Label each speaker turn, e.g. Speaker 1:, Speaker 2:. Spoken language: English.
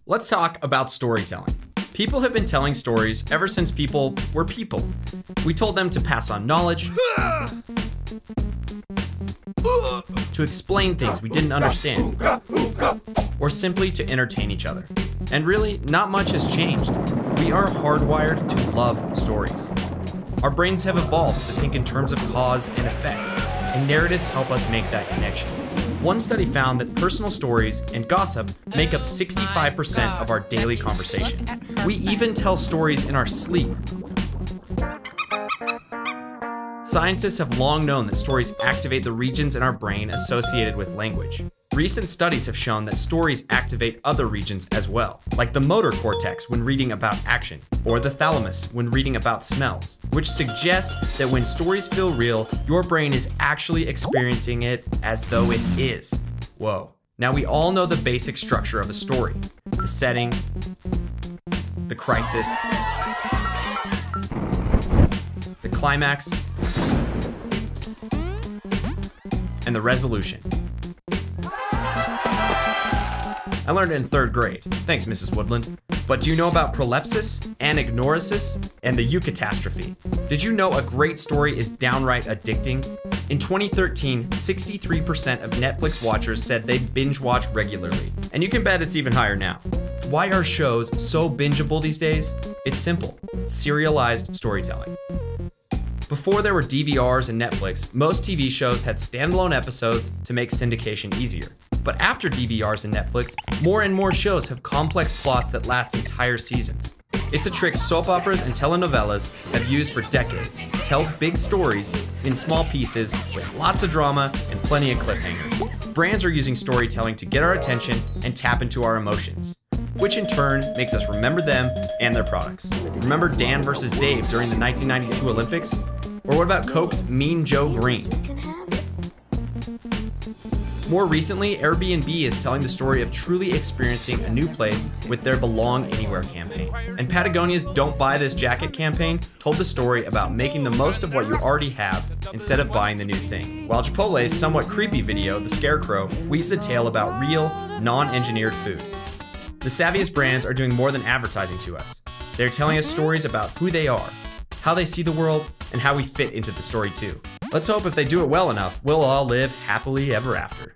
Speaker 1: Let's talk about storytelling. People have been telling stories ever since people were people. We told them to pass on knowledge, to explain things we didn't understand, or simply to entertain each other. And really, not much has changed. We are hardwired to love stories. Our brains have evolved to think in terms of cause and effect, and narratives help us make that connection. One study found that personal stories and gossip make up 65% of our daily conversation. We even tell stories in our sleep. Scientists have long known that stories activate the regions in our brain associated with language. Recent studies have shown that stories activate other regions as well, like the motor cortex when reading about action, or the thalamus when reading about smells, which suggests that when stories feel real, your brain is actually experiencing it as though it is. Whoa. Now we all know the basic structure of a story. The setting, the crisis, the climax, and the resolution. I learned it in 3rd grade. Thanks, Mrs. Woodland. But do you know about prolepsis, anagnorisis, and the eucatastrophe? Did you know a great story is downright addicting? In 2013, 63% of Netflix watchers said they binge watch regularly. And you can bet it's even higher now. Why are shows so bingeable these days? It's simple. Serialized storytelling. Before there were DVRs and Netflix, most TV shows had standalone episodes to make syndication easier. But after DVRs and Netflix, more and more shows have complex plots that last entire seasons. It's a trick soap operas and telenovelas have used for decades. Tell big stories in small pieces with lots of drama and plenty of cliffhangers. Brands are using storytelling to get our attention and tap into our emotions, which in turn makes us remember them and their products. Remember Dan versus Dave during the 1992 Olympics? Or what about Coke's Mean Joe Green? More recently, Airbnb is telling the story of truly experiencing a new place with their Belong Anywhere campaign. And Patagonia's Don't Buy This Jacket campaign told the story about making the most of what you already have instead of buying the new thing. While Chipotle's somewhat creepy video, The Scarecrow, weaves a tale about real, non-engineered food. The savviest brands are doing more than advertising to us. They're telling us stories about who they are, how they see the world, and how we fit into the story too. Let's hope if they do it well enough, we'll all live happily ever after.